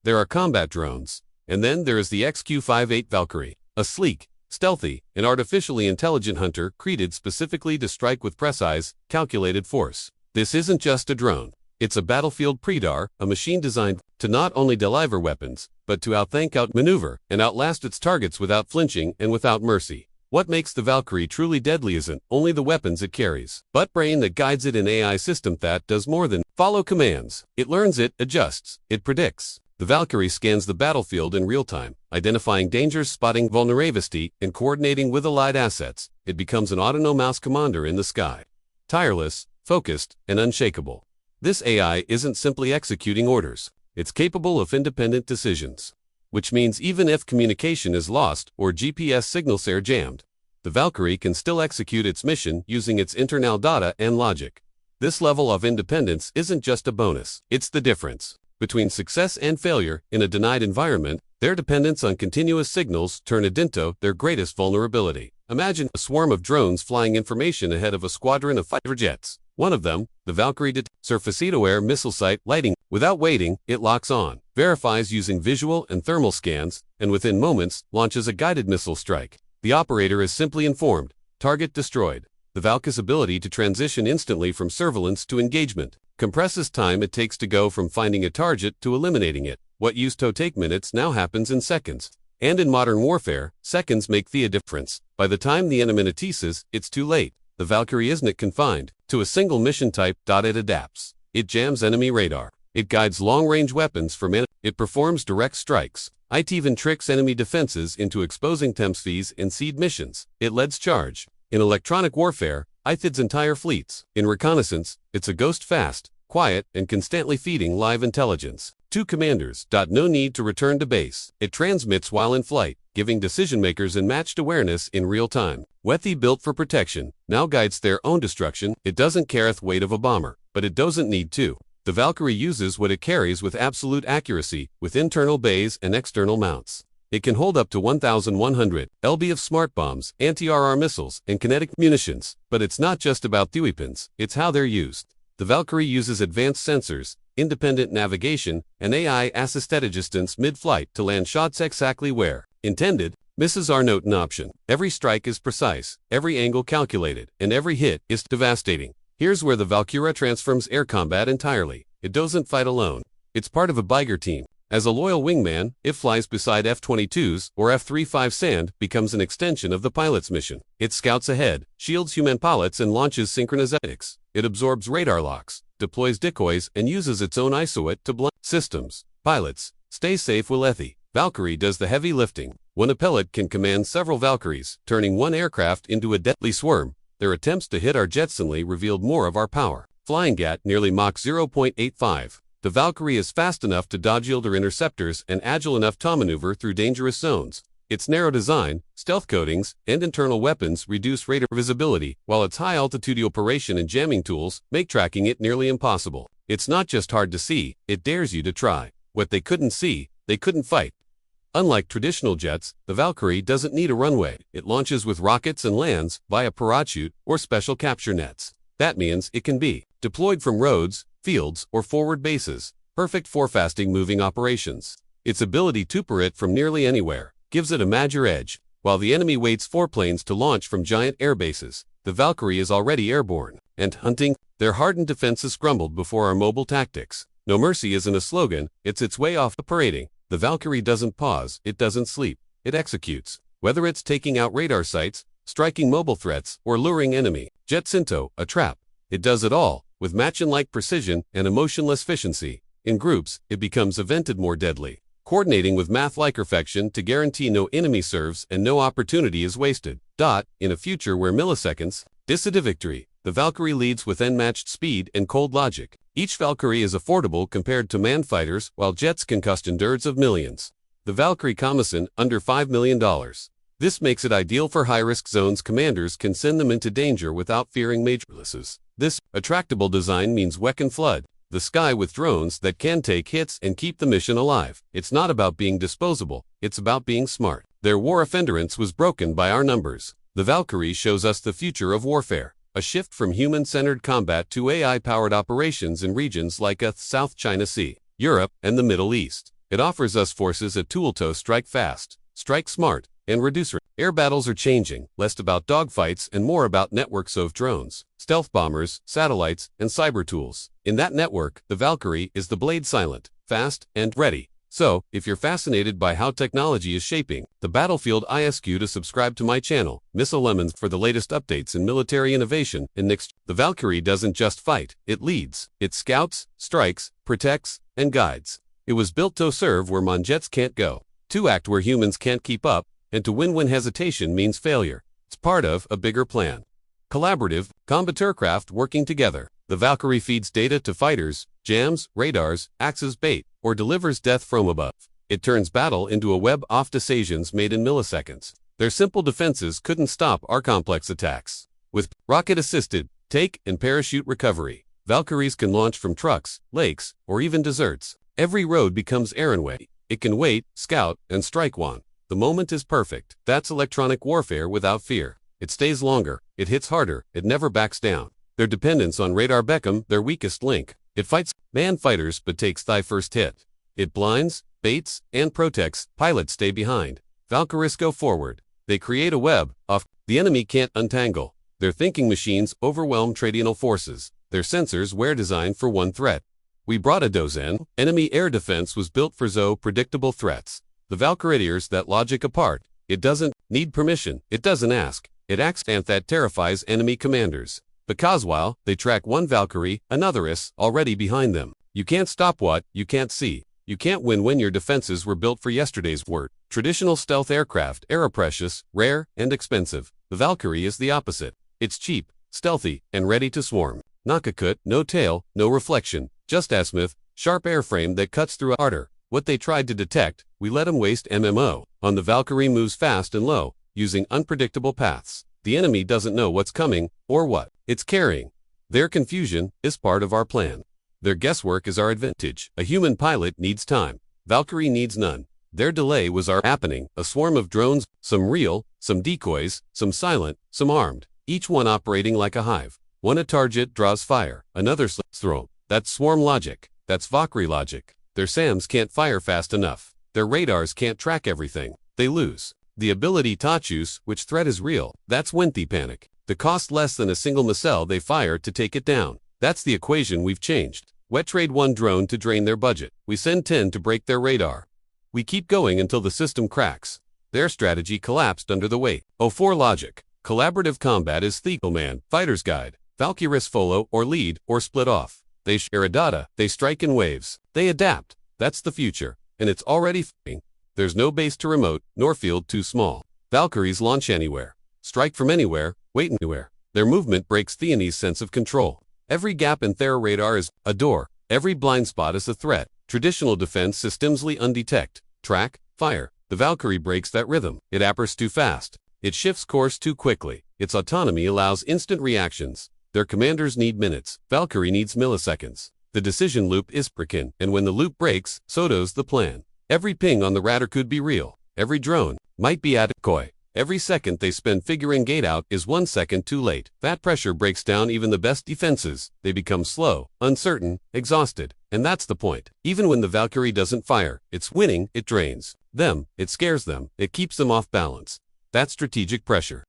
There are combat drones. And then there is the XQ-58 Valkyrie, a sleek, stealthy, and artificially intelligent hunter created specifically to strike with precise, calculated force. This isn't just a drone. It's a battlefield predar, a machine designed to not only deliver weapons, but to outmaneuver and outlast its targets without flinching and without mercy. What makes the Valkyrie truly deadly isn't only the weapons it carries, but brain that guides it, an AI system that does more than follow commands. It learns, it adjusts, it predicts. The Valkyrie scans the battlefield in real time, identifying dangers, spotting vulnerability, and coordinating with allied assets. It becomes an autonomous commander in the sky. Tireless, focused, and unshakable. This AI isn't simply executing orders. It's capable of independent decisions. Which means even if communication is lost or GPS signals are jammed, the Valkyrie can still execute its mission using its internal data and logic. This level of independence isn't just a bonus, it's the difference between success and failure. In a denied environment, their dependence on continuous signals turn it into their greatest vulnerability. Imagine a swarm of drones flying information ahead of a squadron of fighter jets. One of them, the Valkyrie, surface-to-air missile site lighting. Without waiting, it locks on, verifies using visual and thermal scans, and within moments, launches a guided missile strike. The operator is simply informed, target destroyed. The Valkyrie's ability to transition instantly from surveillance to engagement compresses time it takes to go from finding a target to eliminating it. What used to take minutes now happens in seconds. And in modern warfare, seconds make the difference. By the time the enemy notices, it's too late. The Valkyrie isn't confined to a single mission type. It adapts. It jams enemy radar. It guides long-range weapons from it performs direct strikes. It even tricks enemy defenses into exposing tempsfees and seed missions. It leads charge. In electronic warfare, it feeds entire fleets. In reconnaissance, it's a ghost, fast, quiet, and constantly feeding live intelligence. Two commanders. No need to return to base. It transmits while in flight, giving decision-makers unmatched awareness in real time. Wethi, built for protection, now guides their own destruction. It doesn't carry the weight of a bomber, but it doesn't need to. The Valkyrie uses what it carries with absolute accuracy, with internal bays and external mounts. It can hold up to 1,100 lb of smart bombs, anti-RR missiles, and kinetic munitions. But it's not just about the weapons, it's how they're used. The Valkyrie uses advanced sensors, independent navigation, and AI-assisted distance mid-flight to land shots exactly where intended. Misses are not an option. Every strike is precise, every angle calculated, and every hit is devastating. Here's where the Valkyrie transforms air combat entirely. It doesn't fight alone. It's part of a bigger team. As a loyal wingman, it flies beside F-22s or F-35 Sand, becomes an extension of the pilot's mission. It scouts ahead, shields human pilots, and launches synchronizatics. It absorbs radar locks, deploys decoys, and uses its own isoet to blind systems. Pilots, stay safe with Wethi. Valkyrie does the heavy lifting. One pilot can command several Valkyries, turning one aircraft into a deadly swarm. Their attempts to hit our jets suddenly revealed more of our power. Flying at nearly Mach 0.85. The Valkyrie is fast enough to dodge yielder interceptors and agile enough to maneuver through dangerous zones. Its narrow design, stealth coatings, and internal weapons reduce radar visibility, while its high-altitude operation and jamming tools make tracking it nearly impossible. It's not just hard to see, it dares you to try. What they couldn't see, they couldn't fight. Unlike traditional jets, the Valkyrie doesn't need a runway. It launches with rockets and lands via parachute or special capture nets. That means it can be deployed from roads, fields, or forward bases, perfect for fast-moving operations. Its ability to operate from nearly anywhere gives it a major edge. While the enemy waits for planes to launch from giant air bases, the Valkyrie is already airborne and hunting. Their hardened defenses crumbled before our mobile tactics. No mercy isn't a slogan, it's its way of operating. The Valkyrie doesn't pause, it doesn't sleep, it executes. Whether it's taking out radar sites, striking mobile threats, or luring enemy jets into a trap, it does it all, with match-like precision and emotionless efficiency. In groups, it becomes evented more deadly, coordinating with math-like perfection to guarantee no enemy serves and no opportunity is wasted. In a future where milliseconds decide victory, the Valkyrie leads with unmatched speed and cold logic. Each Valkyrie is affordable compared to manned fighters, while jets can cost hundreds of millions. The Valkyrie comes in under $5 million. This makes it ideal for high-risk zones. Commanders can send them into danger without fearing major losses. This attractable design means we can flood the sky with drones that can take hits and keep the mission alive. It's not about being disposable, it's about being smart. Their war endurance was broken by our numbers. The Valkyrie shows us the future of warfare, a shift from human-centered combat to AI-powered operations in regions like South China Sea, Europe, and the Middle East. It offers us forces a tool to strike fast, strike smart, and reduce risk. Air battles are changing, less about dogfights and more about networks of drones, stealth bombers, satellites, and cyber tools. In that network, the Valkyrie is the blade silent, fast, and ready. So, if you're fascinated by how technology is shaping the battlefield, I ask you to subscribe to my channel, Missile Lemons, for the latest updates in military innovation and next. The Valkyrie doesn't just fight, it leads. It scouts, strikes, protects, and guides. It was built to serve where monjets can't go, to act where humans can't keep up, and to win when hesitation means failure. It's part of a bigger plan. Collaborative, combat aircraft working together. The Valkyrie feeds data to fighters, jams, radars, acts as bait, or delivers death from above. It turns battle into a web of decisions made in milliseconds. Their simple defenses couldn't stop our complex attacks. With rocket-assisted, take, and parachute recovery, Valkyries can launch from trucks, lakes, or even deserts. Every road becomes errand-way. It can wait, scout, and strike one. The moment is perfect. That's electronic warfare without fear. It stays longer, it hits harder, it never backs down. Their dependence on radar become their weakest link. It fights man fighters but takes thy first hit. It blinds, baits, and protects. Pilots stay behind. Valkyries go forward. They create a web of the enemy can't untangle. Their thinking machines overwhelm traditional forces. Their sensors were designed for one threat. We brought a dozen. Enemy air defense was built for so predictable threats. The Valkyrie tears that logic apart. It doesn't need permission. It doesn't ask. It acts, and that terrifies enemy commanders. Because while they track one Valkyrie, another is already behind them. You can't stop what you can't see. You can't win when your defenses were built for yesterday's war. Traditional stealth aircraft are precious, rare, and expensive. The Valkyrie is the opposite. It's cheap, stealthy, and ready to swarm. Nakakut, no tail, no reflection, just azimuth, sharp airframe that cuts through armor. What they tried to detect, we let them waste MMO. On the Valkyrie moves fast and low, using unpredictable paths. The enemy doesn't know what's coming, or what it's carrying. Their confusion is part of our plan. Their guesswork is our advantage. A human pilot needs time. Valkyrie needs none. Their delay was our happening. A swarm of drones, some real, some decoys, some silent, some armed. Each one operating like a hive. One a target draws fire, another slits through. That's swarm logic. That's Valkyrie logic. Their SAMs can't fire fast enough. Their radars can't track everything. They lose the ability to choose which threat is real. That's when they panic. The cost less than a single missile they fire to take it down. That's the equation we've changed. We trade one drone to drain their budget. We send 10 to break their radar. We keep going until the system cracks. Their strategy collapsed under the weight. 04 logic. Collaborative combat is the man, fighter's guide. Valkyries follow or lead or split off. They share data. They strike in waves. They adapt. That's the future. And it's already f***ing. There's no base too remote, nor field too small. Valkyries launch anywhere. Strike from anywhere, wait anywhere. Their movement breaks the enemy's sense of control. Every gap in their radar is a door. Every blind spot is a threat. Traditional defense systemsly undetect. Track, fire. The Valkyrie breaks that rhythm. It appers too fast. It shifts course too quickly. Its autonomy allows instant reactions. Their commanders need minutes. Valkyrie needs milliseconds. The decision loop is broken, and when the loop breaks, so does the plan. Every ping on the radar could be real. Every drone might be a decoy. Every second they spend figuring gate out is 1 second too late. That pressure breaks down even the best defenses. They become slow, uncertain, exhausted. And that's the point. Even when the Valkyrie doesn't fire, it's winning, it drains them, it scares them, it keeps them off balance. That's strategic pressure.